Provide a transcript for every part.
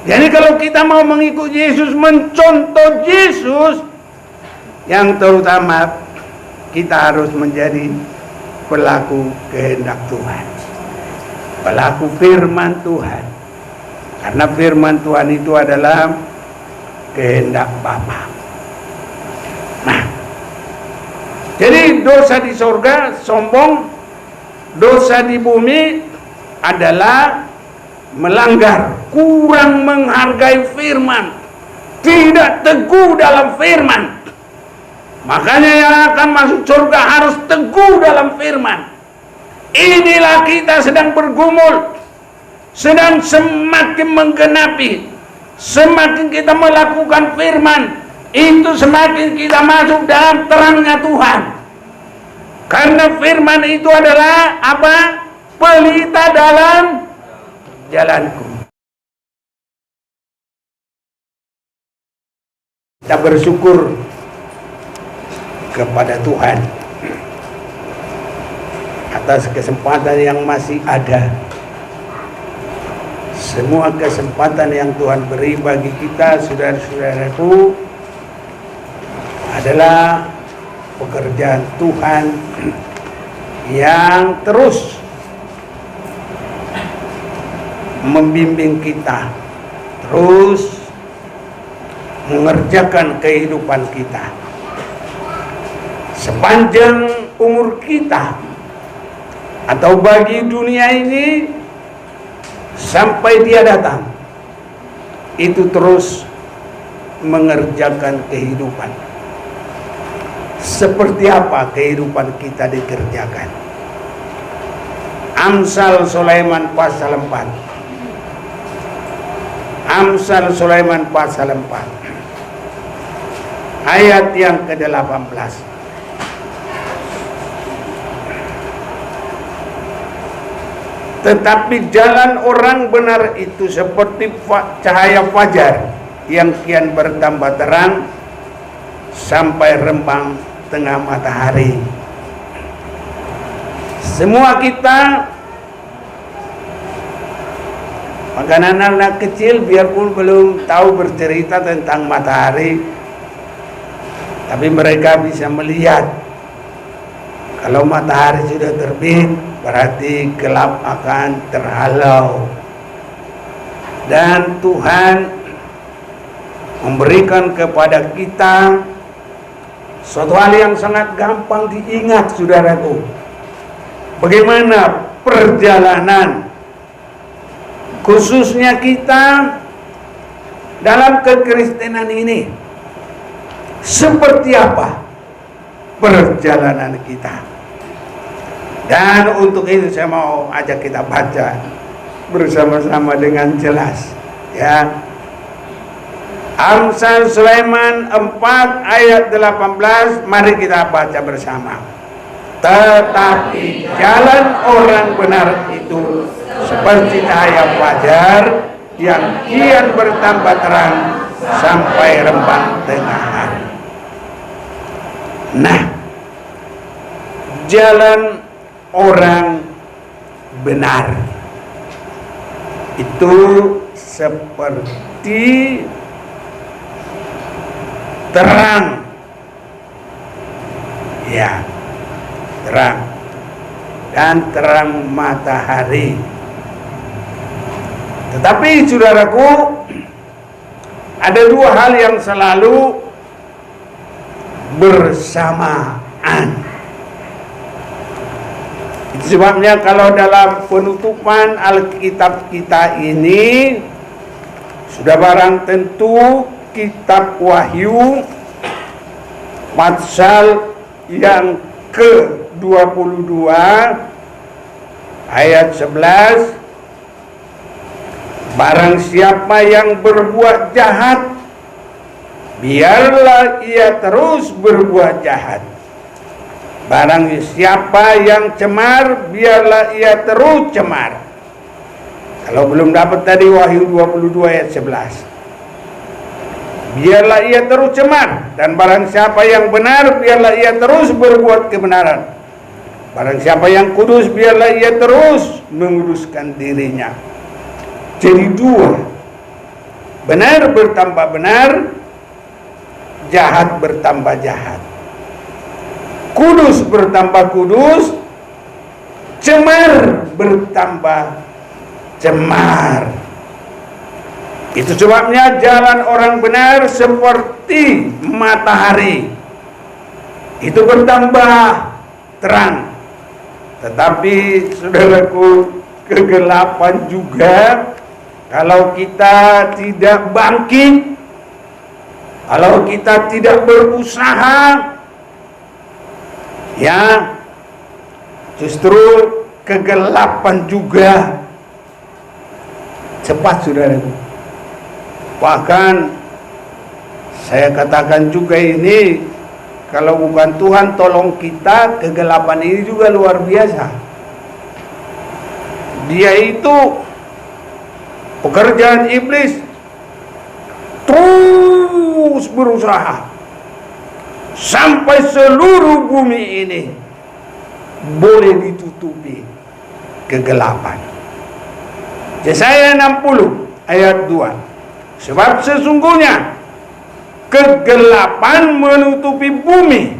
Jadi kalau kita mau mengikut Yesus, mencontoh Yesus, yang terutama kita harus menjadi pelaku kehendak Tuhan, pelaku firman Tuhan. Karena firman Tuhan itu adalah kehendak Bapa. Nah, jadi dosa di sorga sombong, dosa di bumi adalah melanggar, kurang menghargai firman, tidak teguh dalam firman. Makanya yang akan masuk surga harus teguh dalam firman. Inilah kita sedang bergumul, sedang semakin menggenapi, semakin kita melakukan firman, itu semakin kita masuk dalam terangnya Tuhan. Karena firman itu adalah apa? Pelita dalam jalanku. Kita bersyukur kepada Tuhan atas kesempatan yang masih ada. Semua kesempatan yang Tuhan beri bagi kita, saudara-saudaraku, adalah pekerjaan Tuhan yang terus membimbing kita, terus mengerjakan kehidupan kita sepanjang umur kita, atau bagi dunia ini sampai Dia datang. Itu terus mengerjakan kehidupan. Seperti apa kehidupan kita dikerjakan? Amsal Sulaiman pasal 4. Amsal Sulaiman pasal 4 ayat yang ke-18. Tetapi jalan orang benar itu seperti cahaya fajar yang kian bertambah terang sampai rembang tengah matahari. Semua kita, maka anak-anak kecil biarpun belum tahu bercerita tentang matahari, tapi mereka bisa melihat kalau matahari sudah terbit, berarti gelap akan terhalau. Dan Tuhan memberikan kepada kita suatu hal yang sangat gampang diingat, saudaraku. Bagaimana perjalanan, khususnya kita dalam kekristenan ini, seperti apa perjalanan kita. Dan untuk itu saya mau ajak kita baca bersama-sama dengan jelas, ya. Amsal Sulaiman 4 ayat 18, mari kita baca bersama. Tetapi jalan orang benar itu seperti cahaya fajar yang kian bertambah terang sampai rembang tengah hari. Nah, jalan orang benar itu seperti terang, ya, terang dan terang matahari. Tetapi saudaraku, ada dua hal yang selalu bersamaan. Itu sebabnya kalau dalam penutupan Alkitab kita ini sudah barang tentu kitab Wahyu pasal yang ke-22 ayat 11, barang siapa yang berbuat jahat, biarlah ia terus berbuat jahat. Barang siapa yang cemar, biarlah ia terus cemar. Kalau belum dapat tadi Wahyu 22 ayat 11. Biarlah ia terus cemar. Dan barang siapa yang benar, biarlah ia terus berbuat kebenaran. Barang siapa yang kudus, biarlah ia terus menguduskan dirinya. Jadi dua benar bertambah benar, jahat bertambah jahat, kudus bertambah kudus, cemar bertambah cemar. Itu sebabnya jalan orang benar seperti matahari, itu bertambah terang. Tetapi saudaraku, kegelapan juga kalau kita tidak bangkit, kalau kita tidak berusaha, ya justru kegelapan juga cepat, saudaraku. Bahkan saya katakan juga ini, kalau bukan Tuhan tolong kita, kegelapan ini juga luar biasa. Dia itu pekerjaan iblis, terus berusaha sampai seluruh bumi ini boleh ditutupi kegelapan. Yesaya 60 ayat 2. Sebab sesungguhnya kegelapan menutupi bumi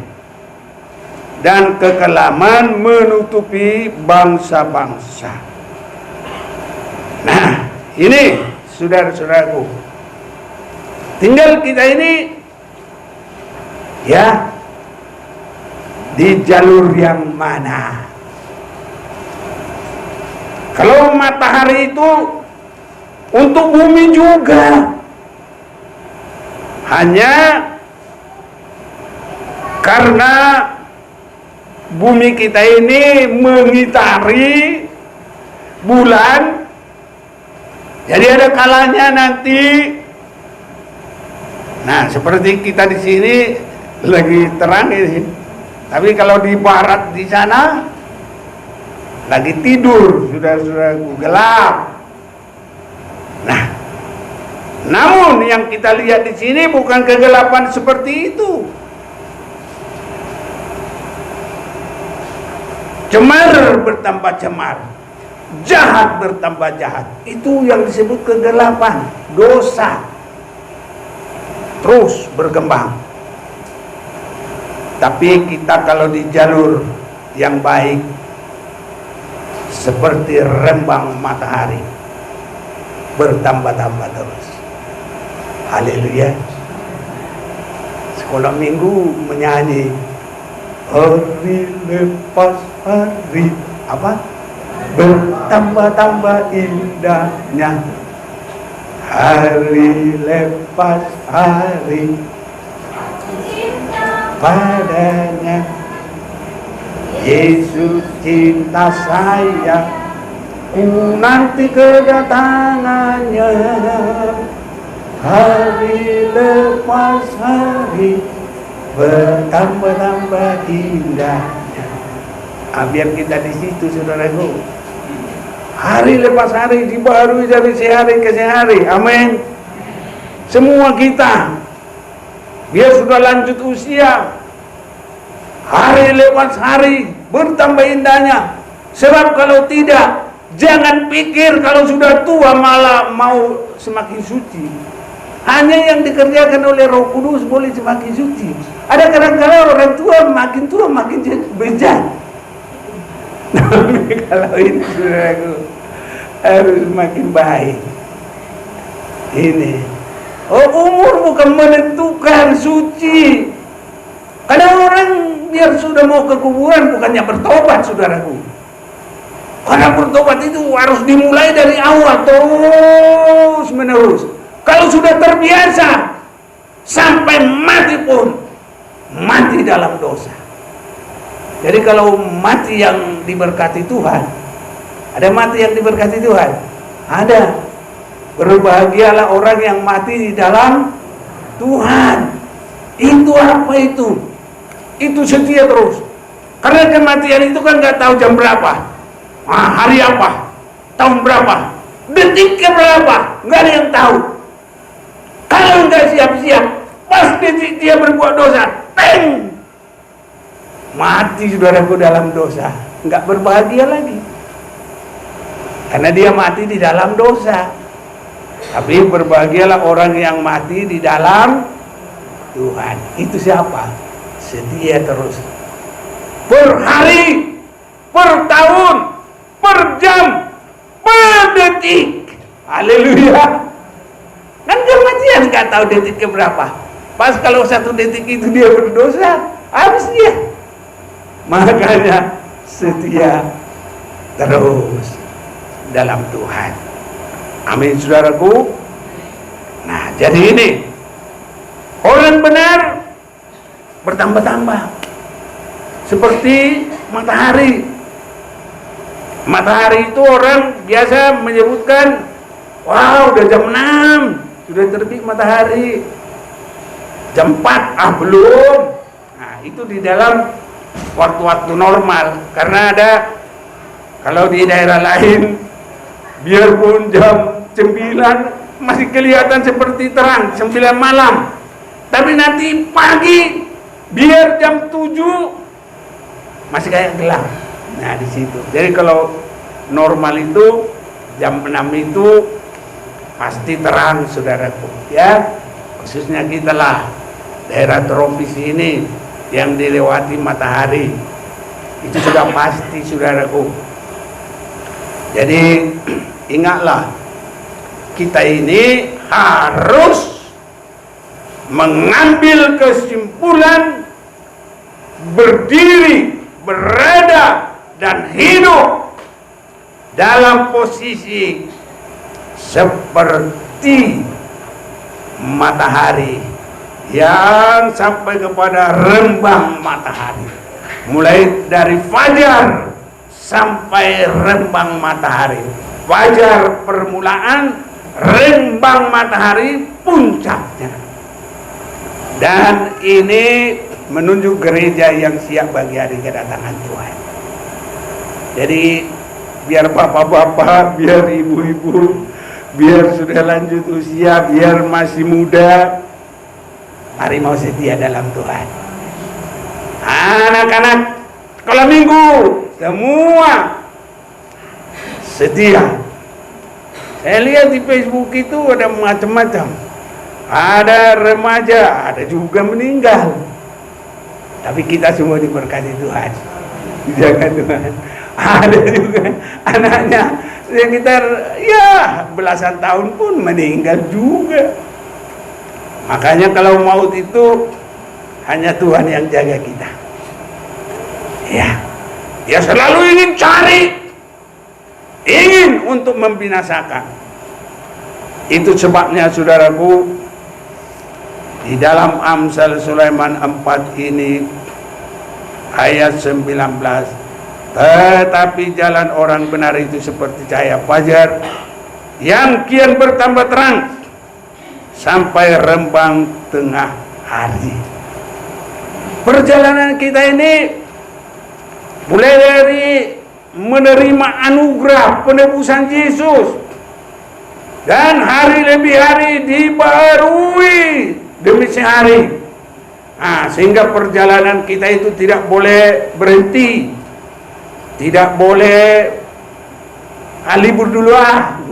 dan kekelaman menutupi bangsa-bangsa. Nah, ini saudara-saudaraku, tinggal kita ini ya di jalur yang mana. Kalau matahari itu untuk bumi juga, hanya karena bumi kita ini mengitari bulan, jadi ada kalanya nanti. Nah, seperti kita di sini lagi terang ini, tapi kalau di barat di sana lagi tidur, sudah gelap. Nah, namun yang kita lihat di sini bukan kegelapan seperti itu. Cemar bertambah cemar, jahat bertambah jahat. Itu yang disebut kegelapan, dosa terus berkembang. Tapi kita kalau di jalur yang baik, seperti rembang matahari, bertambah-tambah terus. Haleluya. Sekolah minggu menyanyi hari lepas hari, apa? Bertambah-tambah indahnya. Hari lepas hari padanya. Yesus cinta saya, ku nanti kedatangannya. Hari lepas hari bertambah-tambah indahnya. Biar kita di situ, saudaraku. Hari lepas hari dibaharui dari sehari ke sehari. Amin. Semua kita, biar sudah lanjut usia, hari lepas hari bertambah indahnya. Sebab kalau tidak, jangan pikir kalau sudah tua malah mau semakin suci. Hanya yang dikerjakan oleh Roh Kudus boleh semakin suci. Ada kadang-kadang orang tua makin bejat. Tapi kalau ini, saudaraku, harus makin baik. Ini, umur bukan menentukan suci. Kadang orang biar sudah mau ke kuburan bukannya bertobat, saudaraku. Karena bertobat itu harus dimulai dari awal terus menerus. Kalau sudah terbiasa sampai mati pun mati dalam dosa. Jadi kalau mati yang diberkati Tuhan, ada mati yang diberkati Tuhan, ada. Berbahagialah orang yang mati di dalam Tuhan. Itu apa itu? Itu setia terus. Karena kematian itu kan nggak tahu jam berapa, hari apa, tahun berapa, detik berapa, nggak ada yang tahu. Kalau nggak siap-siap, pas detik dia berbuat dosa, teng, mati saudaraku dalam dosa, nggak berbahagia lagi. Karena dia mati di dalam dosa. Tapi berbahagialah orang yang mati di dalam Tuhan. Itu siapa? Setia terus. Per hari, per tahun, per jam, per detik. Haleluya. Kan kematian nggak tahu detik keberapa. Pas kalau 1 detik itu dia berdosa, habis dia. Makanya setia terus dalam Tuhan. Amin, saudaraku. Nah, jadi ini orang benar bertambah-tambah seperti matahari. Matahari itu orang biasa menyebutkan, wow, udah jam 6 sudah terbit matahari. Jam 4 belum. Nah, itu di dalam waktu-waktu normal. Karena ada, kalau di daerah lain biarpun jam 9 masih kelihatan seperti terang, 9 malam. Tapi nanti pagi biar jam 7 masih kayak gelap. Nah, di situ. Jadi kalau normal itu jam 6 itu pasti terang, saudaraku. Ya, khususnya kita lah daerah tropis ini yang dilewati matahari. Itu sudah pasti, saudaraku. Jadi ingatlah, kita ini harus mengambil kesimpulan, berdiri, berada, dan hidup dalam posisi seperti matahari yang sampai kepada rembang matahari, mulai dari fajar sampai rembang matahari. Fajar permulaan, rembang matahari puncaknya. Dan ini menunjuk gereja yang siap bagi hari kedatangan Tuhan. Jadi biar bapak-bapak, biar ibu-ibu, biar sudah lanjut usia, biar masih muda, mari mau setia dalam Tuhan. Anak-anak sekolah minggu semua setia. Saya lihat di Facebook itu ada macam-macam. Ada remaja, ada juga meninggal. Tapi kita semua diberkati Tuhan, dijaga Tuhan. Ada juga anaknya sekitar ya belasan tahun pun meninggal juga. Makanya kalau maut itu hanya Tuhan yang jaga kita. Ya, dia selalu ingin cari, ingin untuk membinasakan. Itu sebabnya, saudaraku, di dalam Amsal Sulaiman 4 ini ayat 19, tetapi jalan orang benar itu seperti cahaya fajar yang kian bertambah terang sampai rembang tengah hari. Perjalanan kita ini mulai dari menerima anugerah penebusan Yesus, dan hari lebih hari dibaharui demi sehari. Sehingga perjalanan kita itu tidak boleh berhenti, tidak boleh libur dulu,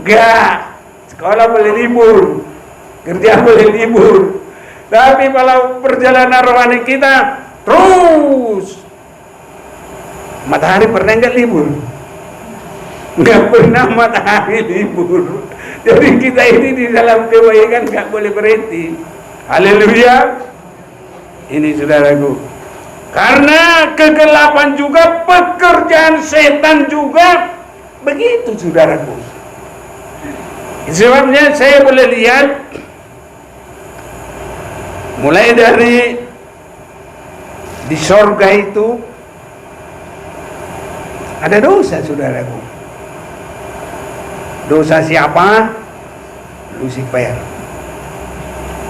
enggak. Sekolah boleh libur, kerja boleh libur, tapi kalau perjalanan rohani kita terus. Matahari pernah enggak libur? Enggak pernah matahari libur. Jadi kita ini di dalam kebaikan enggak boleh berhenti. Haleluya. Ini saudaraku, karena kegelapan juga pekerjaan setan juga begitu, saudaraku. Sebabnya saya boleh lihat mulai dari di sorga itu ada dosa, saudaraku. Dosa siapa? Lucifer.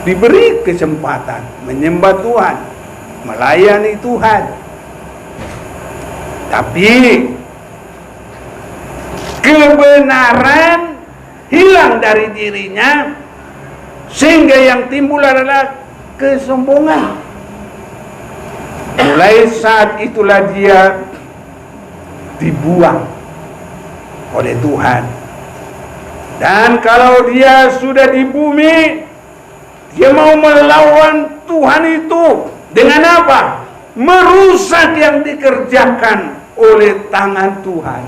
Diberi kesempatan menyembah Tuhan, melayani Tuhan, tapi kebenaran hilang dari dirinya, sehingga yang timbul adalah kesombongan. Mulai saat itulah dia dibuang oleh Tuhan. Dan kalau dia sudah di bumi, dia mau melawan Tuhan itu dengan apa? Merusak yang dikerjakan oleh tangan Tuhan.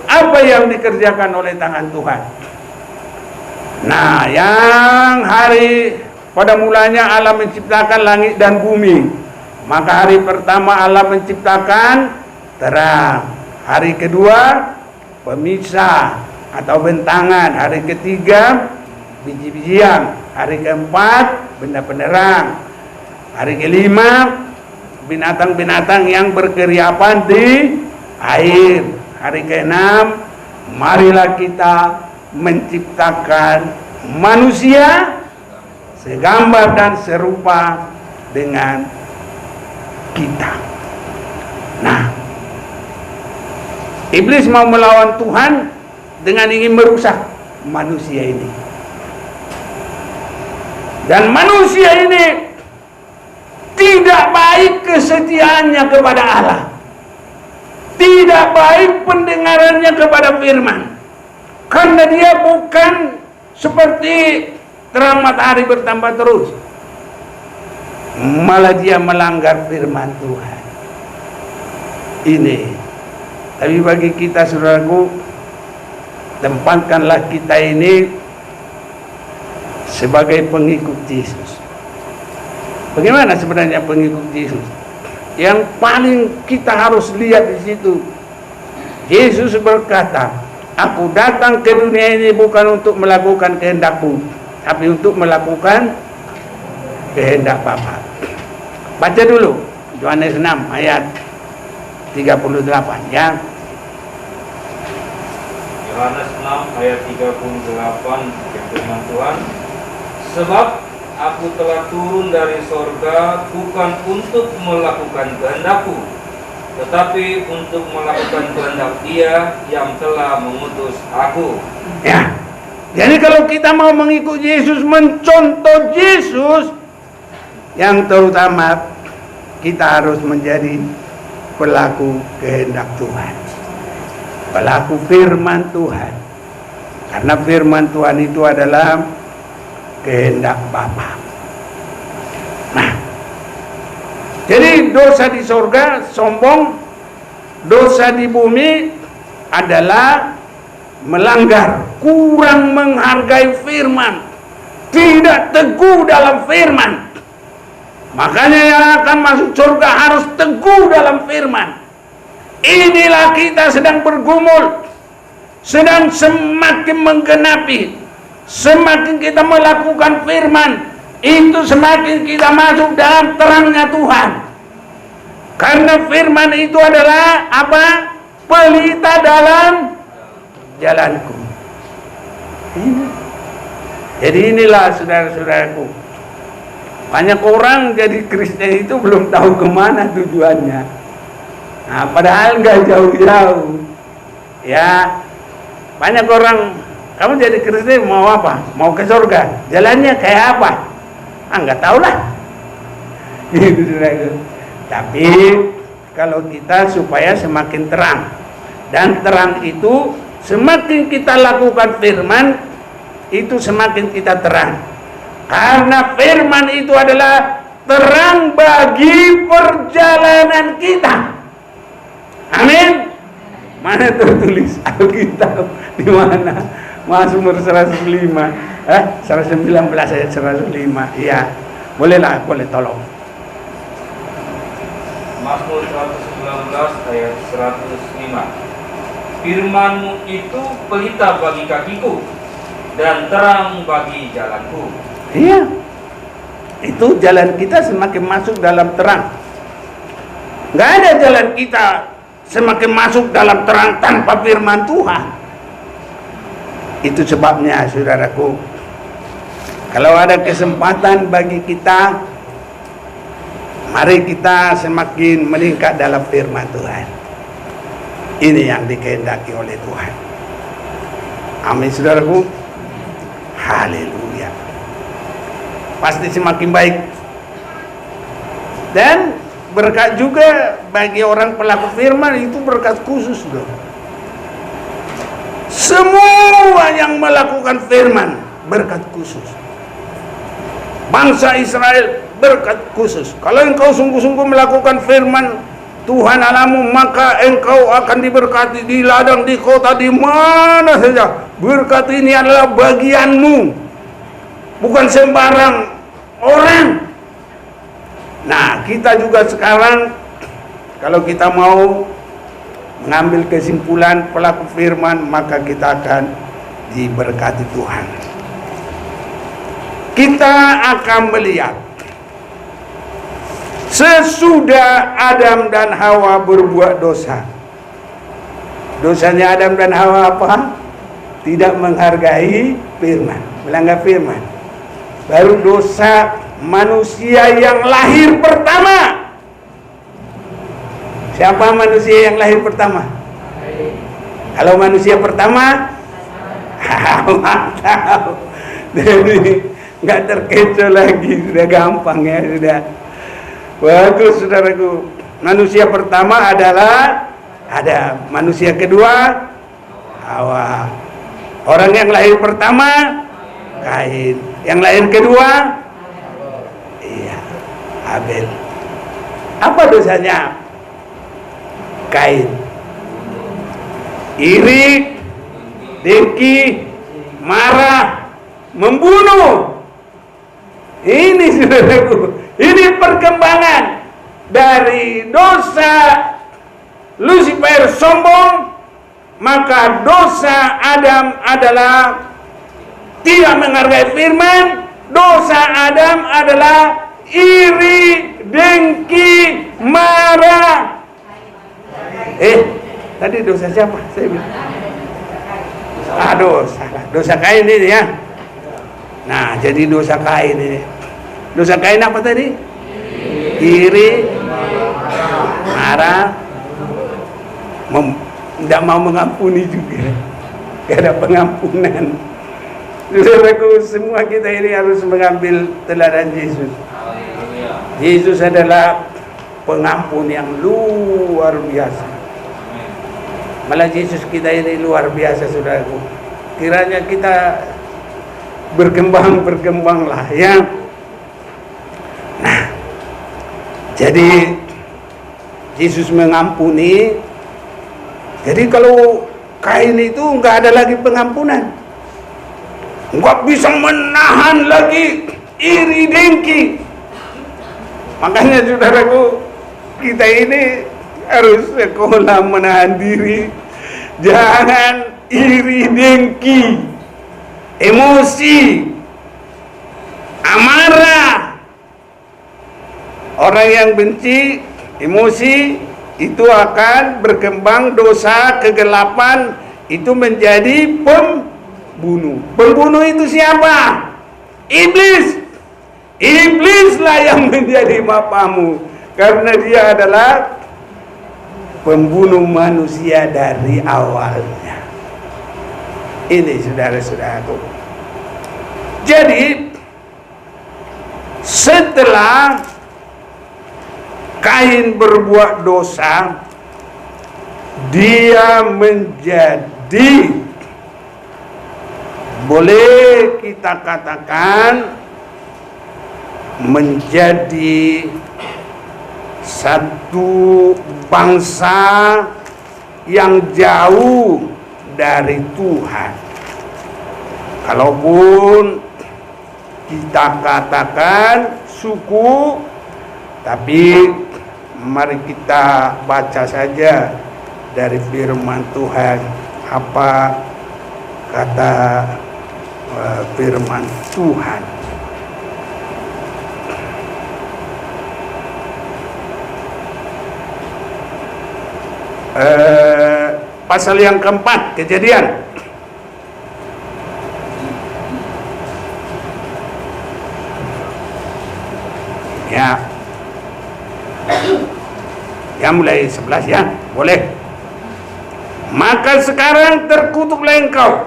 Apa yang dikerjakan oleh tangan Tuhan? Nah, yang hari pada mulanya Allah menciptakan langit dan bumi. Maka hari pertama Allah menciptakan terang. Hari kedua pemisah atau bentangan. Hari ketiga biji-bijian. Hari keempat benda penerang. Hari kelima binatang-binatang yang berkeriapan di air. Hari keenam, marilah kita menciptakan manusia segambar dan serupa dengan kita. Nah, iblis mau melawan Tuhan dengan ingin merusak manusia ini. Dan manusia ini tidak baik kesetiaannya kepada Allah. Tidak baik pendengarannya kepada firman. Karena dia bukan seperti terang matahari bertambah terus. Malah dia melanggar firman Tuhan. Ini. Tapi bagi kita saudaraku, tempatkanlah kita ini sebagai pengikut Yesus. Bagaimana sebenarnya pengikut Yesus? Yang paling kita harus lihat di situ, Yesus berkata, "Aku datang ke dunia ini bukan untuk melakukan kehendakku, tapi untuk melakukan kehendak Bapa." Baca dulu Yohanes 6 ayat 38 ya. Yohanes 6 ayat 38 firman Tuhan, "Sebab aku telah turun dari sorga bukan untuk melakukan kehendakku, tetapi untuk melakukan kehendak Dia yang telah mengutus aku." Ya. Jadi kalau kita mau mengikut Yesus, mencontoh Yesus, yang terutama kita harus menjadi pelaku kehendak Tuhan, pelaku firman Tuhan. Karena firman Tuhan itu adalah kehendak Bapa. Nah, jadi dosa di sorga sombong, dosa di bumi adalah melanggar, kurang menghargai firman, tidak teguh dalam firman. Makanya yang akan masuk surga harus teguh dalam firman. Inilah kita sedang bergumul, sedang semakin menggenapi. Semakin kita melakukan firman, itu semakin kita masuk dalam terangnya Tuhan. Karena firman itu adalah apa? Pelita dalam jalanku. Jadi inilah saudara-saudaraku, banyak orang jadi Kristen itu belum tahu kemana tujuannya. Nah, padahal nggak jauh-jauh. Ya, banyak orang, kamu jadi Kristen mau apa? Mau ke surga? Jalannya kayak apa? Nggak tahu lah. Tapi kalau kita supaya semakin terang, dan terang itu semakin kita lakukan firman, itu semakin kita terang. Karena firman itu adalah terang bagi perjalanan kita. Amin. Mana tertulis Alkitab di mana? Mazmur 105, 119 ayat 105. Iya, bolehlah, boleh tolong. Mazmur 119 ayat 105. Firman-Mu itu pelita bagi kakiku dan terang bagi jalanku. Iya, itu jalan kita semakin masuk dalam terang. Nggak ada jalan kita semakin masuk dalam terang tanpa firman Tuhan. Itu sebabnya saudaraku, kalau ada kesempatan bagi kita, mari kita semakin meningkat dalam firman Tuhan. Ini yang dikehendaki oleh Tuhan. Amin saudaraku. Haleluya. Pasti semakin baik. Dan berkat juga bagi orang pelaku firman, itu berkat khusus loh. semua yang melakukan firman berkat khusus. Bangsa Israel berkat khusus. Kalau engkau sungguh-sungguh melakukan firman Tuhan Allahmu, maka engkau akan diberkati di ladang, di kota, di mana saja. Berkat ini adalah bagianmu, bukan sembarang orang. Nah, kita juga sekarang kalau kita mau mengambil kesimpulan pelaku firman, maka kita akan diberkati Tuhan. Kita akan melihat sesudah Adam dan Hawa berbuat dosa. Dosanya Adam dan Hawa apa? Tidak menghargai firman, melanggar firman. Baru dosa manusia yang lahir pertama. Siapa manusia yang lahir pertama? Kalau manusia pertama, mantap. Jadi nggak terkecoh lagi, sudah gampang ya, sudah bagus saudaraku. Manusia pertama adalah Adam, manusia kedua Hawa. Orang yang lahir pertama Kain, yang lahir kedua iya Abel. Apa dosanya Kain? Iri, dengki, marah, membunuh. Ini saudaraku, ini perkembangan dari dosa Lucifer sombong, maka dosa Adam adalah tidak menghargai firman. Dosa Adam adalah iri, dengki, marah. Tadi dosa siapa? Saya bilang. Dosa Kain ini ya. Nah, jadi dosa Kain ini. Dosa Kain apa tadi? Iri, marah, tidak mau mengampuni juga. Tidak ada pengampunan. Saudaraku, semua kita ini harus mengambil teladan Yesus. Yesus adalah pengampun yang luar biasa. Malah Yesus kita ini luar biasa, saudaraku. Kiranya kita berkembanglah ya. Nah, jadi Yesus mengampuni. Jadi kalau Kain itu nggak ada lagi pengampunan, nggak bisa menahan lagi iri dengki. Makanya saudaraku, kita ini harus sekolah menahan diri. Jangan iri dengki, emosi, amarah. Orang yang benci, emosi, itu akan berkembang dosa, kegelapan, itu menjadi pembunuh. Pembunuh itu siapa? Iblis. Iblislah yang menjadi bapamu, karena dia adalah pembunuh manusia dari awalnya. Ini saudara-saudaraku. Jadi setelah Kain berbuat dosa, dia menjadi, boleh kita katakan, menjadi satu bangsa yang jauh dari Tuhan. Kalaupun kita katakan suku, tapi mari kita baca saja dari firman Tuhan. Apa kata firman Tuhan? Pasal yang keempat, Kejadian. Ya, mulai 11 ya, boleh. Maka sekarang terkutuklah engkau,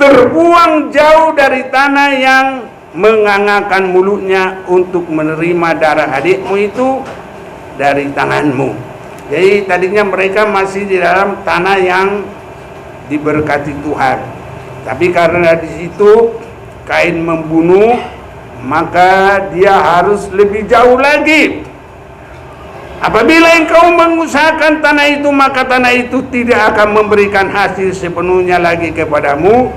terbuang jauh dari tanah yang mengangakan mulutnya untuk menerima darah adikmu itu dari tanganmu. Jadi tadinya mereka masih di dalam tanah yang diberkati Tuhan. Tapi karena di situ Kain membunuh, maka dia harus lebih jauh lagi. Apabila engkau mengusahakan tanah itu, maka tanah itu tidak akan memberikan hasil sepenuhnya lagi kepadamu.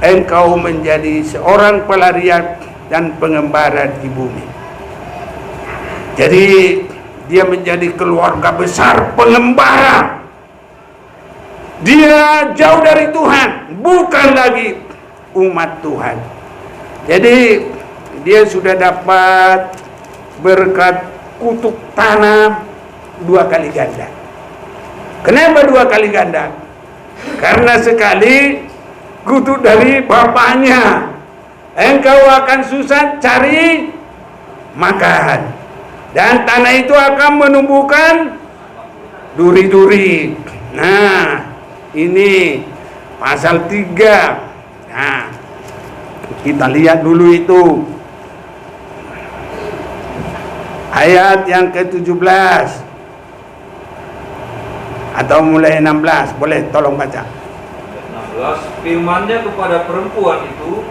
Engkau menjadi seorang pelarian dan pengembara di bumi. Jadi dia menjadi keluarga besar pengembara. Dia jauh dari Tuhan, bukan lagi umat Tuhan. Jadi dia sudah dapat berkat kutuk tanah 2 kali ganda. Kenapa 2 kali ganda? Karena sekali kutuk dari bapaknya, engkau akan susah cari makan, dan tanah itu akan menumbuhkan duri-duri. Nah, ini pasal 3. Nah, kita lihat dulu itu ayat yang ke-17 atau mulai 16. Boleh tolong baca. 16. Firman-Nya kepada perempuan itu,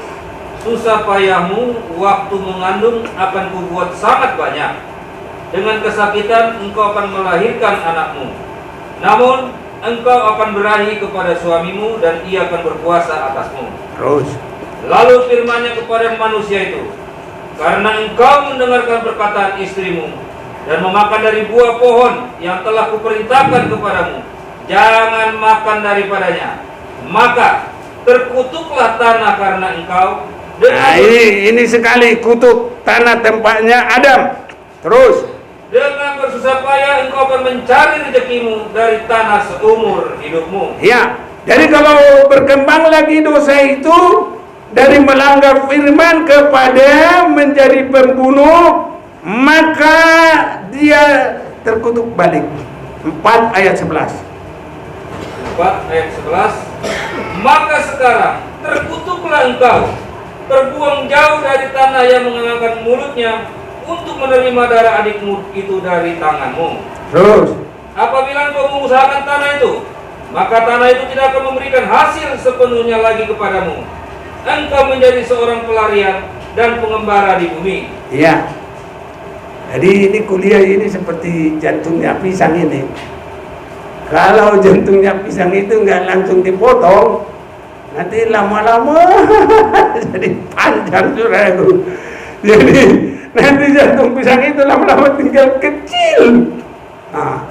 susah payahmu waktu mengandung akan kubuat sangat banyak. Dengan kesakitan engkau akan melahirkan anakmu. Namun engkau akan berahi kepada suamimu dan ia akan berkuasa atasmu. Terus. Lalu firman-Nya kepada manusia itu, karena engkau mendengarkan perkataan istrimu dan memakan dari buah pohon yang telah kuperintahkan kepadamu, jangan makan daripadanya, maka terkutuklah tanah karena engkau. Nah, ini sekali kutuk tanah tempatnya Adam. Terus. Dengan bersusah payah engkau akan mencari rezekimu dari tanah seumur hidupmu. Ya, jadi kalau berkembang lagi dosa itu dari melanggar firman kepada menjadi pembunuh, maka dia terkutuk balik. 4 ayat 11. 4 ayat 11. Maka sekarang terkutuklah engkau, terbuang jauh dari tanah yang mengangkat mulutnya untuk menerima darah adikmu itu dari tanganmu. Terus. Apabila engkau mengusahakan tanah itu, maka tanah itu tidak akan memberikan hasil sepenuhnya lagi kepadamu. Engkau menjadi seorang pelarian dan pengembara di bumi. Iya. Jadi ini kuliah ini seperti jantungnya pisang ini. Kalau jantungnya pisang itu nggak langsung dipotong, nanti lama-lama jadi panjang saudaraku. Jadi nanti jantung pisang itu lama-lama tinggal kecil. Nah,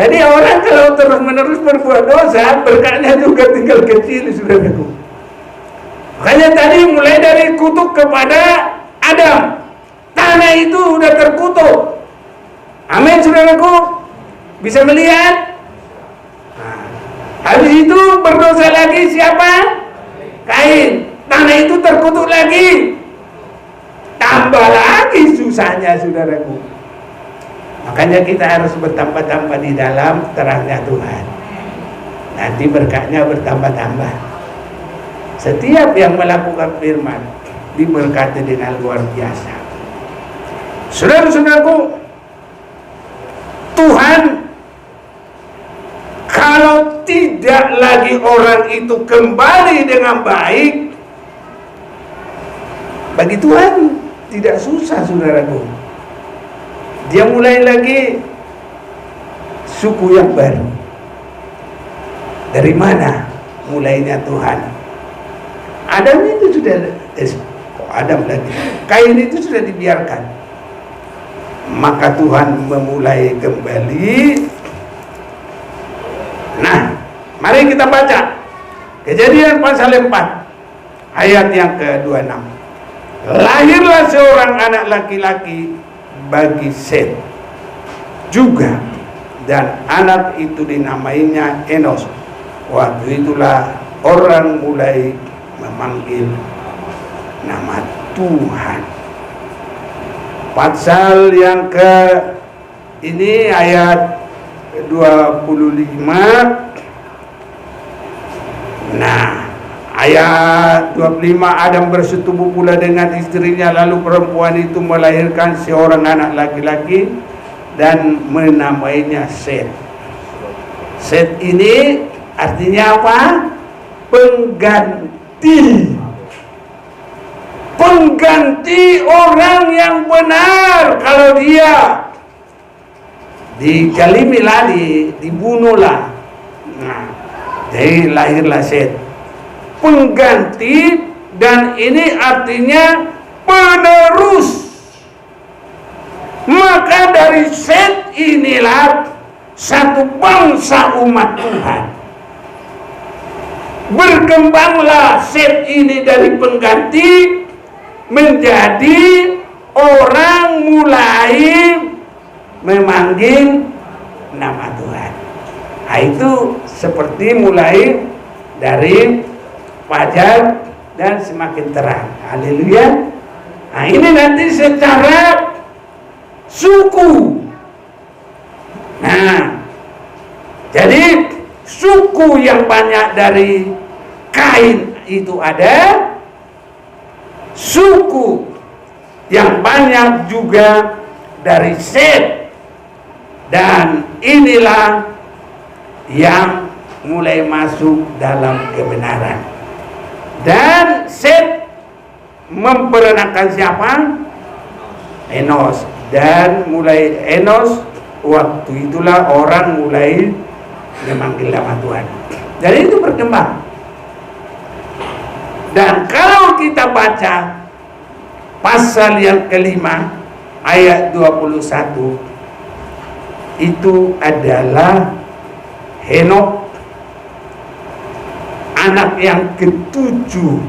jadi orang kalau terus-menerus berbuat dosa, berkatnya juga tinggal kecil, saudaraku. Makanya tadi mulai dari kutuk kepada Adam, tanah itu sudah terkutuk. Amin, saudaraku. Bisa melihat? Nah, habis itu berdosa lagi siapa? Kain. Tanah itu terkutuk lagi. Tambah lagi susahnya, saudaraku. Makanya kita harus bertambah-tambah di dalam terangnya Tuhan. Nanti berkatnya bertambah-tambah. Setiap yang melakukan firman diberkati dengan luar biasa. Saudara-saudaraku, Tuhan kalau tidak lagi orang itu kembali dengan baik, bagi Tuhan tidak susah, saudaraku. Dia mulai lagi suku yang baru. Dari mana mulainya Tuhan? Adam itu sudah Adam lagi. Kain itu sudah dibiarkan. Maka Tuhan memulai kembali. Nah, mari kita baca Kejadian pasal 4 ayat yang ke-26. Lahirlah seorang anak laki-laki bagi Set juga, dan anak itu dinamainya Enos. Waktu itulah orang mulai memanggil nama Tuhan. Pasal yang ke ini ayat 25. Nah, ayat 25, Adam bersetubuh pula dengan istrinya, lalu perempuan itu melahirkan seorang anak laki-laki dan menamainya Set. Set ini Artinya apa? Pengganti. Pengganti orang yang benar. Kalau dia dikalimilah, dibunuhlah. Nah, jadi lahirlah Set. Pengganti, dan ini artinya penerus. Maka dari Set inilah satu bangsa umat Tuhan. Berkembanglah Set ini dari pengganti menjadi orang mulai memanggil nama Tuhan. Nah, itu seperti mulai dari fajar dan semakin terang. Haleluya. Nah, ini nanti secara suku. Nah, jadi suku yang banyak dari Kain itu ada, suku yang banyak juga dari Set, dan inilah yang mulai masuk dalam kebenaran. Dan Set memperanakan siapa? Enos. Dan mulai Enos, waktu itulah orang mulai memanggil nama Tuhan. Jadi itu berkembang. Dan kalau kita baca pasal yang kelima ayat 21, itu adalah Henok, anak yang ketujuh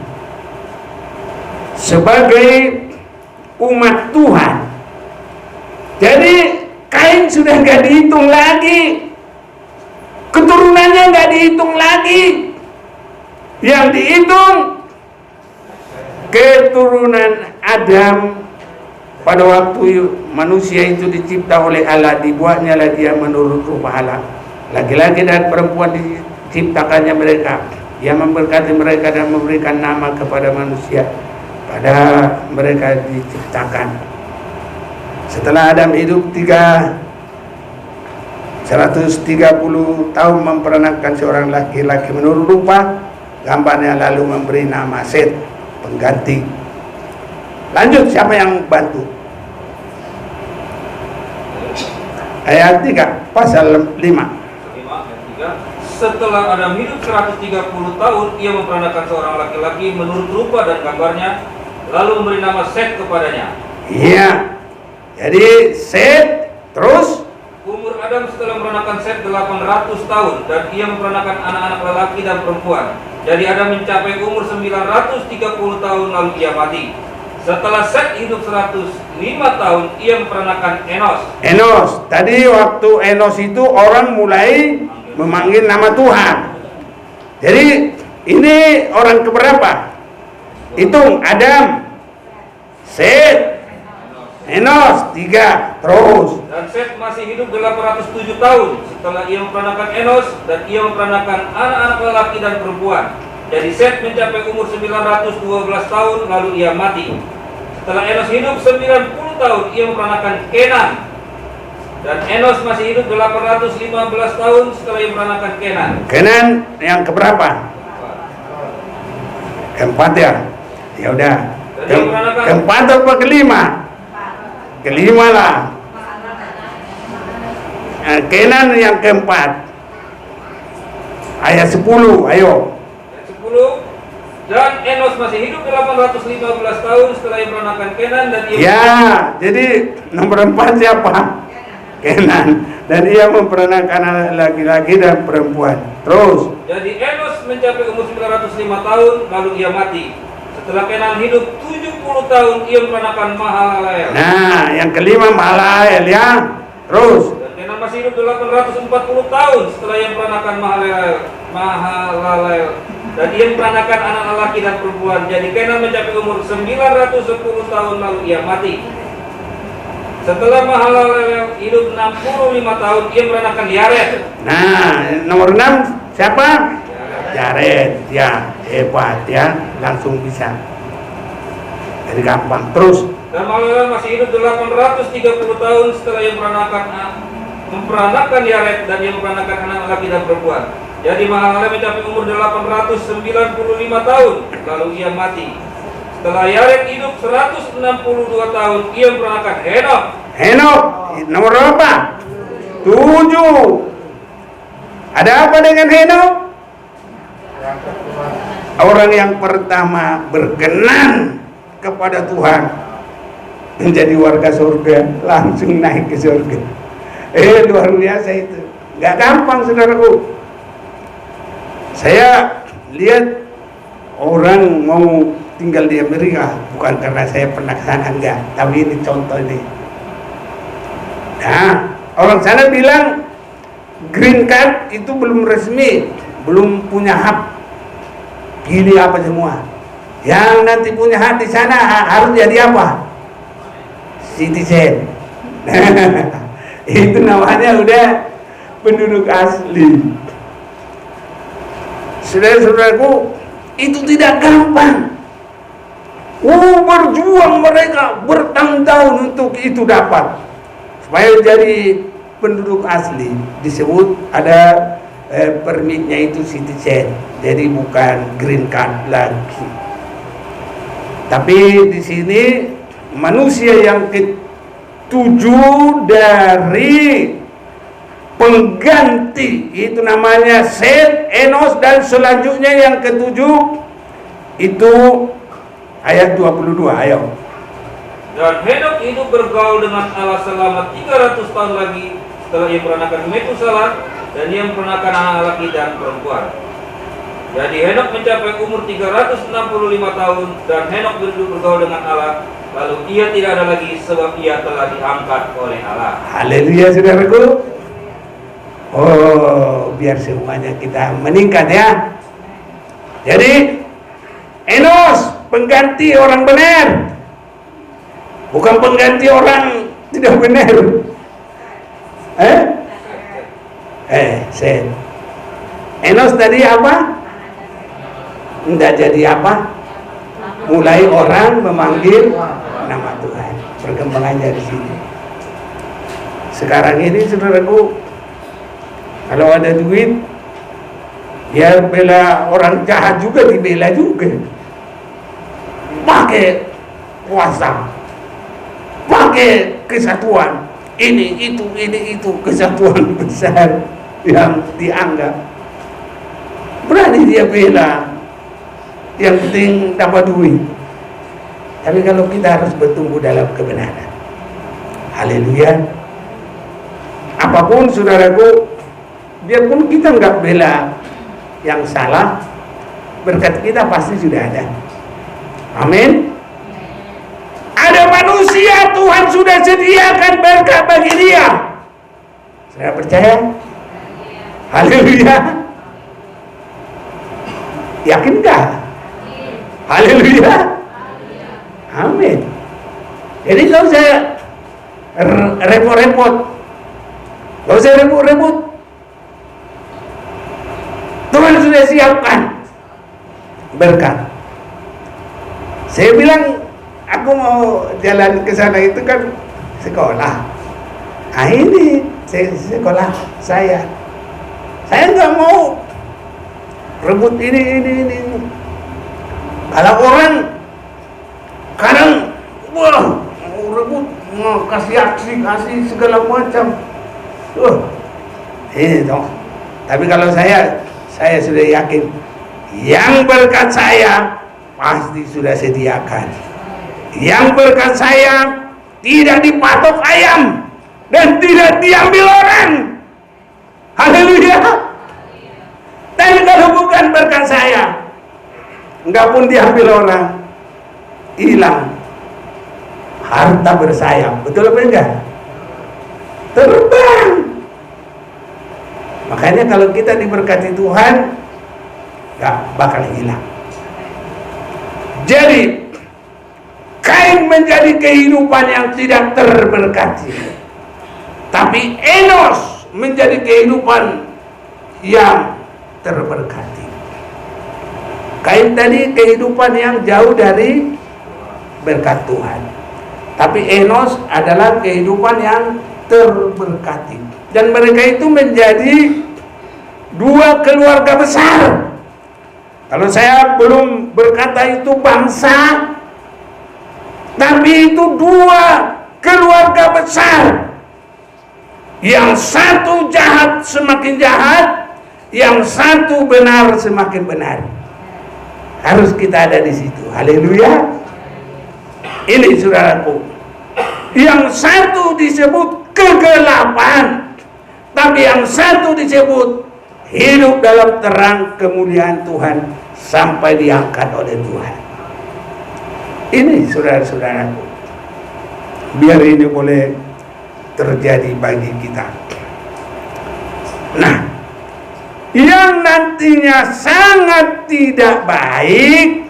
sebagai umat Tuhan. Jadi Kain sudah nggak dihitung lagi, keturunannya nggak dihitung lagi. Yang dihitung keturunan Adam. Pada waktu manusia itu dicipta oleh Allah, dibuatnya lah dia menurut rupa Allah. Laki-laki dan perempuan diciptakannya mereka. Dia memberkati mereka dan memberikan nama kepada manusia pada mereka diciptakan. Setelah Adam hidup 130 tahun memperanakan seorang laki-laki menurut rupa gambarnya, lalu memberi nama Set, pengganti. Lanjut, siapa yang bantu? Ayat 3 pasal 5. Setelah Adam hidup 130 tahun, ia memperanakan seorang laki-laki menurut rupa dan gambarnya, lalu memberi nama Set kepadanya. Iya. Jadi Set, terus umur Adam setelah memperanakan Set 800 tahun, dan ia memperanakan anak-anak lelaki dan perempuan. Jadi Adam mencapai umur 930 tahun, lalu ia mati. Setelah Set hidup 105 tahun, ia memperanakan Enos. Enos. Tadi waktu Enos itu orang mulai memanggil nama Tuhan. Jadi ini orang keberapa? Hitung, Adam, Set, Enos, 3. Terus. Dan Set masih hidup 807 tahun setelah ia memperanakan Enos, dan ia memperanakan anak-anak lelaki dan perempuan. Jadi Set mencapai umur 912 tahun, lalu ia mati. Setelah Enos hidup 90 tahun, ia memperanakan Kenan. Dan Enos masih hidup 815 tahun setelah ia memperanakan Kenan. Kenan yang keberapa? Keempat ya? Ya udah. Keempat atau kelima? Kelima lah. Kenan yang keempat. Ayat 10, ayo. Ayat 10. Dan Enos masih hidup 815 tahun setelah ia memperanakan Kenan, dan ia jadi nomor 4 siapa? Kenan. Dan ia memperanakan anak laki-laki dan perempuan. Terus. Jadi Enos mencapai umur 905 tahun, lalu ia mati. Setelah Kenan hidup 70 tahun, ia memperanakan Mahalalel. Nah, yang kelima Mahalalel ya. Terus. Dan Kenan masih hidup 840 tahun setelah ia memperanakan Mahalalel. Dan ia memperanakan anak lelaki dan perempuan. Jadi Kenan mencapai umur 910 tahun, lalu ia mati. Setelah Mahalalel hidup 65 tahun, ia memperanakan Yared. Nah, nomor 6 siapa? Yared. Ya, hebat ya, langsung bisa. Jadi gampang. Terus. Dan Mahalalel masih hidup 830 tahun setelah ia memperanakan Yared, dan ia memperanakan anak lelaki dan perempuan. Jadi Mahalalel mencapai umur 895 tahun, lalu ia mati. Setelah Yared hidup 162 tahun, ia memperanakan Henok. Henok nomor berapa? 7. Ada apa dengan Henok? Orang yang pertama berkenan kepada Tuhan, menjadi warga surga, langsung naik ke surga. Luar biasa itu. Gak gampang, saudaraku. Saya lihat orang mau tinggal di Amerika, bukan karena saya pernah ke sana, enggak, tapi ini contoh ini. Nah, orang sana bilang green card itu belum resmi, belum punya hak pilih apa semua. Yang nanti punya hak di sana harus jadi apa? Citizen. Itu namanya udah penduduk asli. Saudara-saudaraku, itu tidak gampang. Berjuang mereka bertahun-tahun untuk itu dapat. Supaya jadi penduduk asli, disebut ada permitnya itu citizen. Jadi bukan green card lagi. Tapi di sini manusia yang ketujuh dari pengganti, itu namanya Set, Enos, dan selanjutnya yang ketujuh itu ayat 22. Ayo. Dan Henok hidup bergaul dengan Allah selama 300 tahun lagi setelah ia memperanakan Metusalah, dan ia memperanakan anak laki dan perempuan. Jadi Henok mencapai umur 365 tahun, dan Henok hidup bergaul dengan Allah, lalu ia tidak ada lagi sebab ia telah diangkat oleh Allah. Haleluya, saudaraku. Biar semuanya kita meningkat ya. Jadi Enos pengganti orang benar, bukan pengganti orang tidak benar. Set. Enos tadi apa? Tidak jadi apa? Mulai orang memanggil nama Tuhan. Perkembangannya di sini. Sekarang ini, saudaraku, kalau ada duit, ya bela orang jahat juga dibela juga. Pakai kuasa, pakai kesatuan, ini itu kesatuan besar yang dianggap. Berani dia bela, yang penting dapat duit. Tapi kalau kita harus bertumbuh dalam kebenaran, haleluya. Apapun, saudaraku, biarpun kita nggak bela yang salah, berkat kita pasti sudah ada. Amin. Ada manusia, Tuhan sudah sediakan berkat bagi dia. Saya percaya. Haleluya. Yakinkah? Haleluya. Amin. Jadi kalau saya repot-repot, kalau saya repot-repot, Tuhan sudah siapkan berkat. Saya bilang, aku mau jalan ke sana itu kan sekolah. Nah ini sekolah saya nggak mau rebut ini. Kalau orang kadang mau rebut, mau kasih aksi, kasih segala macam. Ini dong. Tapi kalau saya sudah yakin yang berkat saya pasti sudah sediakan. Yang berkat saya tidak dipatok ayam dan tidak diambil orang. Haleluya. Tapi kalau bukan berkat saya, enggak pun diambil orang, hilang. Harta bersayap, betul apa enggak? Terbang. Makanya kalau kita diberkati Tuhan, gak bakal hilang. Jadi Kain menjadi kehidupan yang tidak terberkati, tapi Enos menjadi kehidupan yang terberkati. Kain tadi kehidupan yang jauh dari berkat Tuhan, tapi Enos adalah kehidupan yang terberkati. Dan mereka itu menjadi dua keluarga besar. Kalau saya belum berkata itu bangsa, tapi itu dua keluarga besar. Yang satu jahat semakin jahat, yang satu benar semakin benar. Harus kita ada di situ. Haleluya. Ini saudaraku, yang satu disebut kegelapan, tapi yang satu disebut hidup dalam terang kemuliaan Tuhan sampai diangkat oleh Tuhan. Ini saudara-saudaraku, biar ini boleh terjadi bagi kita. Nah, yang nantinya sangat tidak baik,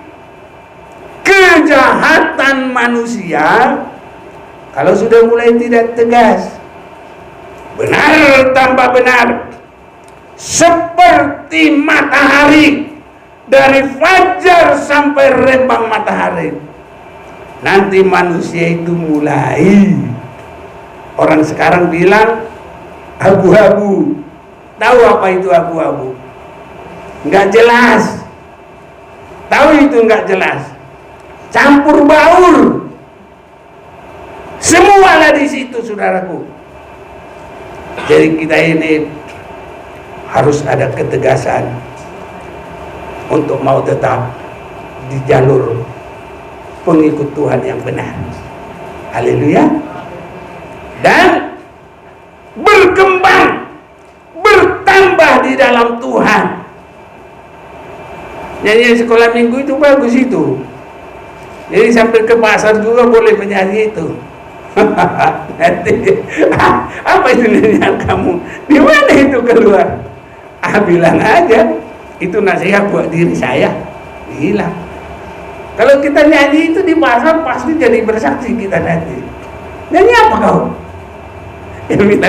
kejahatan manusia, kalau sudah mulai tidak tegas, benar tambah benar, seperti matahari dari fajar sampai rembang matahari. Nanti manusia itu mulai, orang sekarang bilang abu-abu. Tahu apa itu abu-abu? Nggak jelas. Tahu itu nggak jelas. Campur baur. Semua ada di situ, saudaraku. Jadi kita ini harus ada ketegasan untuk mau tetap di jalur pengikut Tuhan yang benar. Haleluya. Dan berkembang, bertambah di dalam Tuhan. Nyanyi sekolah minggu itu bagus itu. Jadi sampai ke pasar juga boleh menyanyi itu. Nanti, apa itu nyanyian kamu? Di mana itu keluar? Bilang aja, itu nasihat buat diri saya. Bilang. Kalau kita nyanyi itu di pasar pasti jadi bersaksi kita nanti. Nyanyi apa kau? Yang minta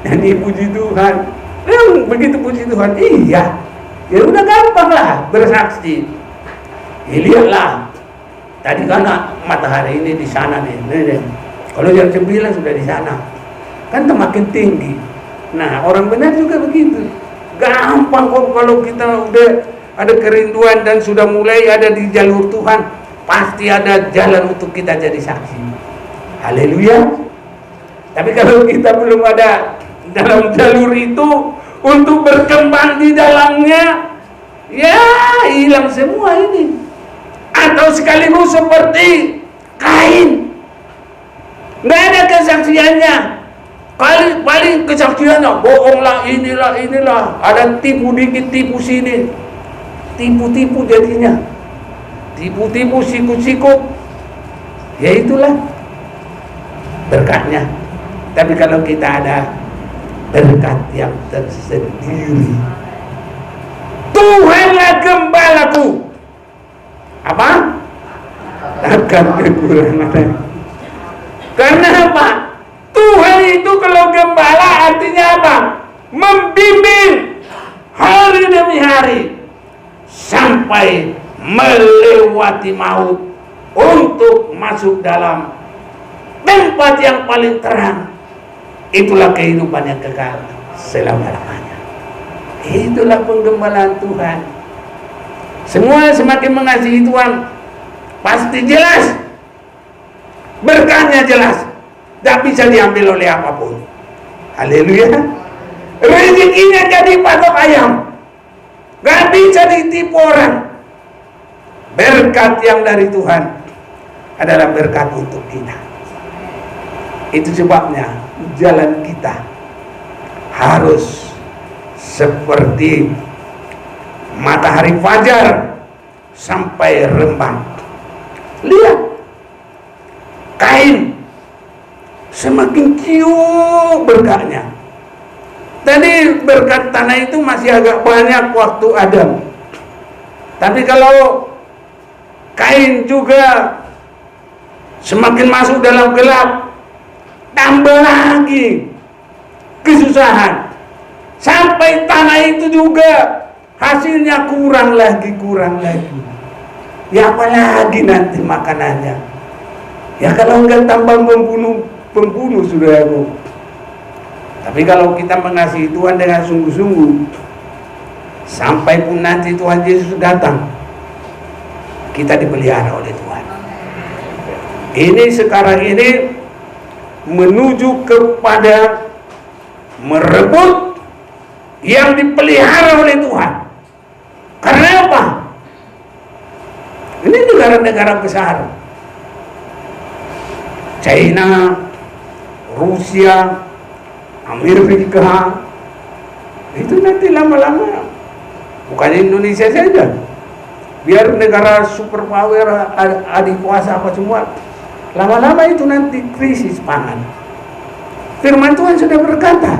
nyanyi puji Tuhan. Begitu puji Tuhan, iya. Ya udah gampang lah bersaksi. Lihatlah. Tadi karena matahari ini di sana nih. Kalau jam 9 sudah di sana. Kan semakin tinggi. Nah, orang benar juga begitu. Gampang kok kalau kita udah ada kerinduan dan sudah mulai ada di jalur Tuhan, pasti ada jalan untuk kita jadi saksi. Haleluya. Tapi kalau kita belum ada dalam jalur itu untuk berkembang di dalamnya, ya hilang semua ini. Atau sekaligus seperti Kain, nggak ada kesaksiannya. Paling kesaksiannya bohonglah, inilah, ada tipu dikit, tipu sini, tipu jadinya, tipu sikut, ya itulah berkatnya. Tapi kalau kita ada berkat yang tersendiri, Tuhanlah gembalaku, apa? Takkan kekurangan. Karena apa? Tuhan itu kalau gembala artinya apa? Membimbing hari demi hari sampai melewati maut untuk masuk dalam tempat yang paling terang. Itulah kehidupan yang kekal selama-lamanya. Itulah penggembalaan Tuhan. Semua semakin mengasihi Tuhan, pasti jelas berkahnya, jelas. Tak bisa diambil oleh apapun. Haleluya. Rezekinya jadi patok ayam, gak bisa ditipu orang. Berkat yang dari Tuhan adalah berkat untuk kita. Itu sebabnya jalan kita harus seperti matahari fajar sampai rembang. Lihat Kain, semakin cium berkatnya. Tadi berkat tanah itu masih agak banyak waktu Adam. Tapi kalau Kain juga semakin masuk dalam gelap, tambah lagi kesusahan. Sampai tanah itu juga hasilnya kurang lagi. Ya apalagi nanti makanannya. Ya kalau enggak tambah pembunuh saudaraku. Tapi kalau kita mengasihi Tuhan dengan sungguh-sungguh, Sampai pun nanti Tuhan Yesus datang, kita dipelihara oleh Tuhan. Ini sekarang ini menuju kepada merebut yang dipelihara oleh Tuhan. Karena apa? Ini negara-negara besar, China, Rusia, Amerika, itu nanti lama-lama, bukan Indonesia saja, biar negara superpower, adik kuasa apa semua, lama-lama itu nanti krisis pangan. Firman Tuhan sudah berkata,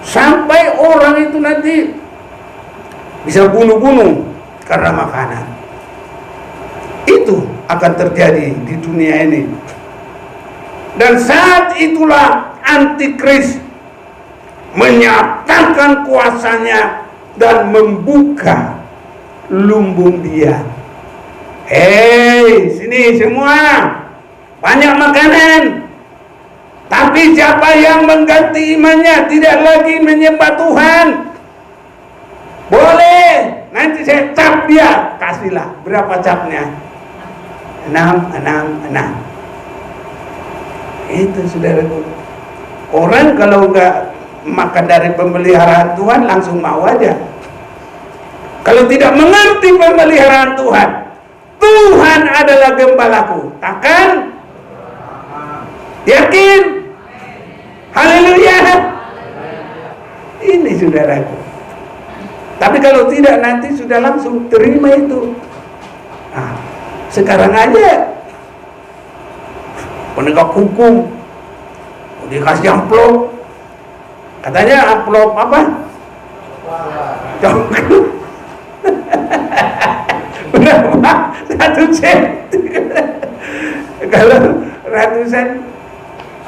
sampai orang itu nanti bisa bunuh-bunuh karena makanan. Itu akan terjadi di dunia ini. Dan saat itulah antikris menyatakan kuasanya dan membuka lumbung dia. Hei, sini semua, banyak makanan. Tapi siapa yang mengganti imannya, tidak lagi menyembah Tuhan, boleh, nanti saya cap dia. Kasihlah, berapa capnya? 6. Itu saudaraku. Orang kalau nggak makan dari pemeliharaan Tuhan langsung mau aja. Kalau tidak mengerti pemeliharaan Tuhan, Tuhan adalah gembalaku, takkan yakin? Haleluya. Ini saudaraku. Tapi kalau tidak, nanti sudah langsung terima itu. Nah, sekarang aja penegak hukum dikasih amplop, katanya amplop apa? Berapa? 1 sen. Kalau ratusan,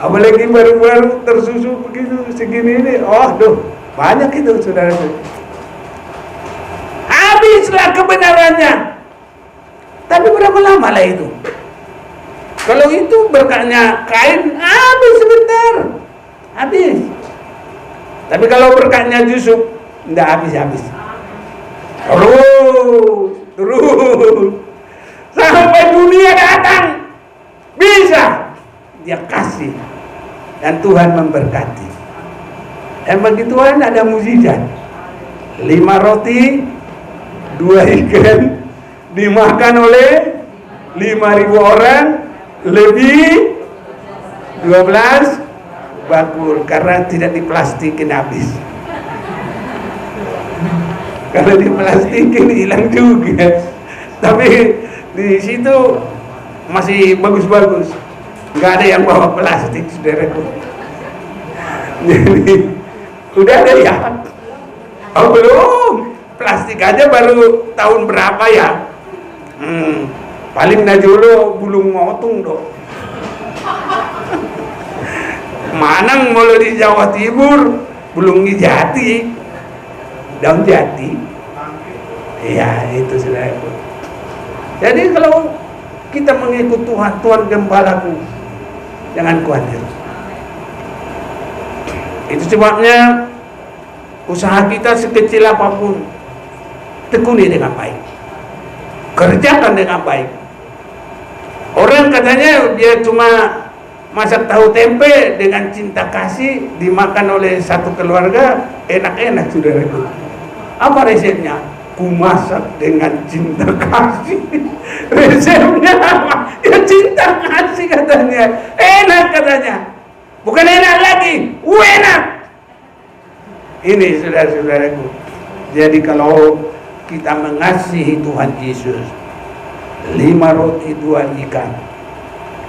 apalagi baru-baru tersusun begitu segini ini, oh duh, banyak itu saudara. Habislah kebenarannya. Tapi berapa lama lah itu? Kalau itu berkatnya Kain, habis sebentar, habis. Tapi kalau berkatnya Yusuf, tidak habis-habis. Terus sampai dunia datang, bisa dia kasih, dan Tuhan memberkati. Dan bagi Tuhan ada mukjizat. 5 roti, 2 ikan dimakan oleh 5.000 orang, lebih 12 bakul, karena tidak diplastikin habis. Kalau diplastikin hilang juga. Tapi di situ masih bagus-bagus, nggak ada yang bawa plastik, saudaraku. Jadi udah ada ya? Oh belum, plastik aja baru tahun berapa ya? Paling najolo belum motong dong. Manang mulai di Jawa Timur belum di Jati, daun Jati. Iya itu saudaraku. Jadi kalau kita mengikut Tuhan, Tuhan gembalaku, jangan khawatir. Itu sebabnya usaha kita sekecil apapun, tekuni dengan baik, kerjakan dengan baik. Orang katanya dia cuma masak tahu tempe dengan cinta kasih, dimakan oleh satu keluarga, enak-enak saudaraku. Apa resepnya? Ku masak dengan cinta kasih. Resepnya apa? Ya cinta kasih katanya. Enak katanya. Bukan enak lagi, enak. Ini saudara-saudaraku. Jadi kalau kita mengasihi Tuhan Yesus, 5 roti 2 ikan,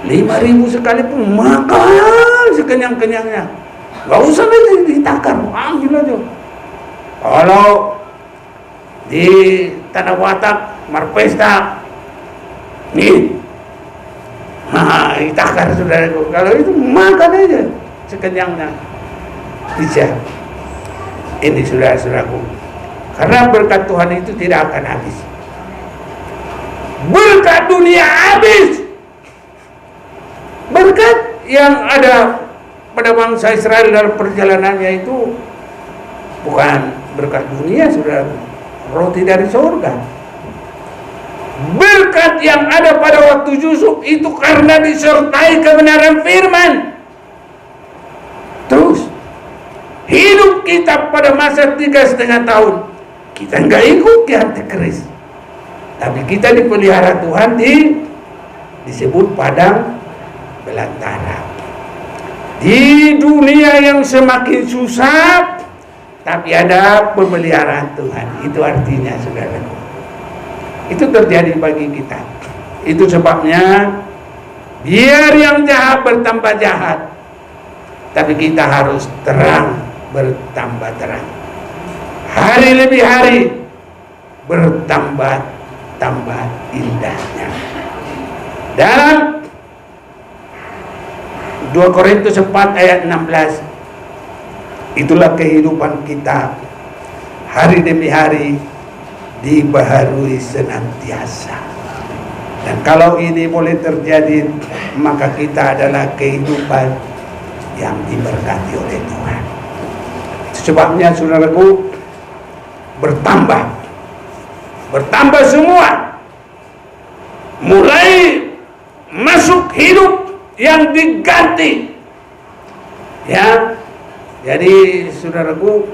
5.000 sekalipun makan sekenyang-kenyangnya. Gak usah nanti ditakar, ambil aja. Kalau di Tanah Batak, Marpesta, nih, ditakar saudaraku. Kalau itu makan aja sekenyangnya, bisa. Ini saudara-saudaraku. Karena berkat Tuhan itu tidak akan habis. Berkat dunia habis. Berkat yang ada pada bangsa Israel dalam perjalanannya itu bukan berkat dunia, saudara, roti dari surga. Berkat yang ada pada waktu Yusuf itu karena disertai kebenaran firman. Terus hidup kita pada masa 3,5 tahun, kita nggak ikut ke antikris, tapi kita dipelihara Tuhan disebut padang belantara. Di dunia yang semakin susah, tapi ada pemeliharaan Tuhan. Itu artinya, saudara. Itu terjadi bagi kita. Itu sebabnya biar yang jahat bertambah jahat, tapi kita harus terang bertambah terang. Hari lebih hari bertambah indahnya. Dalam 2 Korintus 4 ayat 16, itulah kehidupan kita hari demi hari dibaharui senantiasa. Dan kalau ini boleh terjadi, maka kita adalah kehidupan yang diberkati oleh Tuhan. Sebabnya, saudaraku, bertambah semua, mulai masuk hidup yang diganti, ya. Jadi, saudaraku,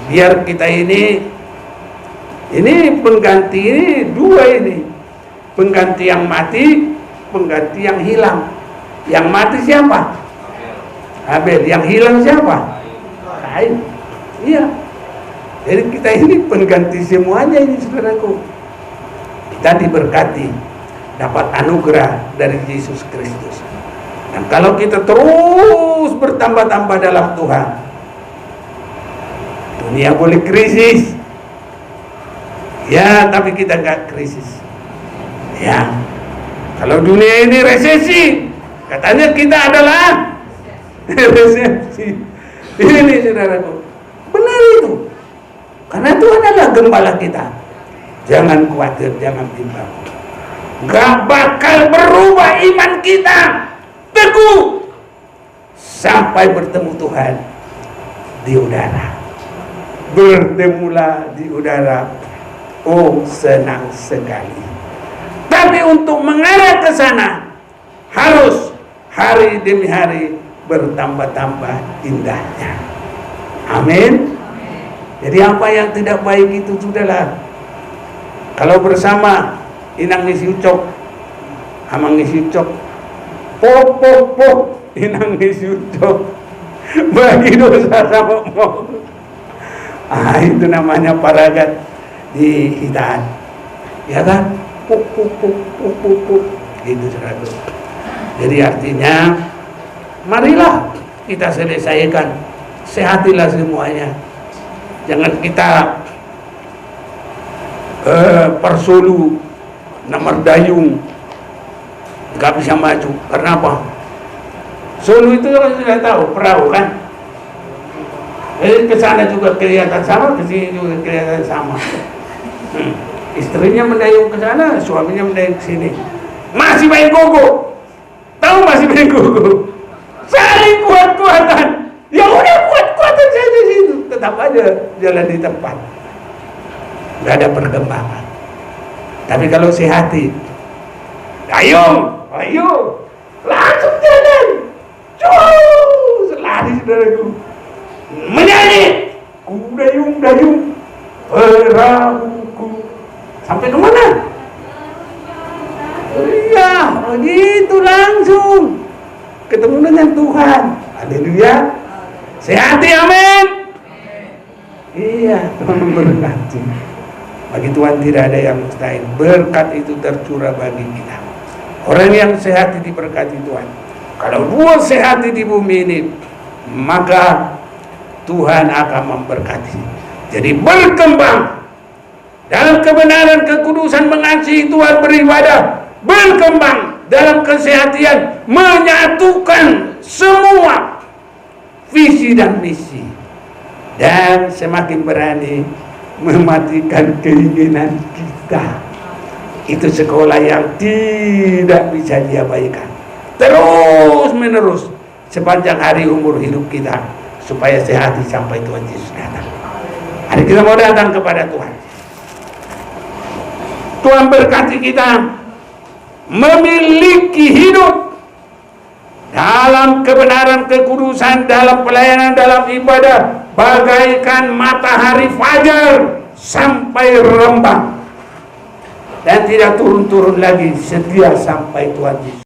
biar kita ini pengganti ini dua ini, pengganti yang mati, pengganti yang hilang. Yang mati siapa? Abel. Yang hilang siapa? Kain. Iya. Jadi kita ini pengganti semuanya ini, saudaraku. Kita diberkati, dapat anugerah dari Yesus Kristus. Dan kalau kita terus bertambah-tambah dalam Tuhan, dunia boleh krisis, ya, tapi kita nggak krisis. Ya, kalau dunia ini resesi, katanya kita adalah resesi. Ini, saudaraku, benar itu. Karena Tuhan adalah gembala kita. Jangan khawatir, jangan bimbang. Gak bakal berubah iman kita. Teguh sampai bertemu Tuhan di udara. Bertemulah di udara. Oh, senang sekali. Tapi untuk mengarah ke sana harus hari demi hari bertambah-tambah indahnya. Amin. Jadi apa yang tidak baik itu sudahlah. Kalau bersama inang ngisi ucok, amang ngisi ucok, pop, inang ngisi ucok, bagi dosa sama mau. Itu namanya paragat di hitaan, ya kan? Puk, gitu, saudara. Jadi artinya, marilah kita selesaikan, sehatilah semuanya. Jangan kita persolu nomor dayung nggak bisa maju. Karena apa? Solo itu sudah tahu perahu kan. Jadi ke sana juga kelihatan sama, ke sini juga kelihatan sama. Istrinya mendayung ke sana, suaminya mendayung ke sini. Masih main gogo. Tahu masih main gogo? Saling kuat-kuatan. Ya udah kuat-kuatan saja di situ. Tetap aja jalan di tempat. Nggak ada perkembangan. Tapi kalau sehati, ayo, langsung jalan. Cus, lari, saudaraku. Menyanyi, ku dayung, perahuku. Sampai ke mana? Iya, begitu langsung ketemu dengan Tuhan. Haleluya. Sehati, amin. Iya, Tuhan memberkati. Bagi Tuhan tidak ada yang mustahil. Berkat itu tercurah bagi kita. Orang yang sehat diberkati Tuhan. Kalau dua sehat di bumi ini, maka Tuhan akan memberkati. Jadi berkembang dalam kebenaran, kekudusan, mengasihi Tuhan, beribadah, berkembang dalam kesehatan, menyatukan semua visi dan misi, dan semakin berani mematikan keinginan kita. Itu sekolah yang tidak bisa diabaikan. Terus menerus sepanjang hari umur hidup kita, supaya sehat sampai Tuhan Yesus datang. Hari kita mau datang kepada Tuhan. Tuhan berkati kita memiliki hidup dalam kebenaran, kekudusan, dalam pelayanan, dalam ibadah, bagaikan matahari fajar sampai rembang, dan tidak turun-turun lagi setia sampai Tuhan Yesus.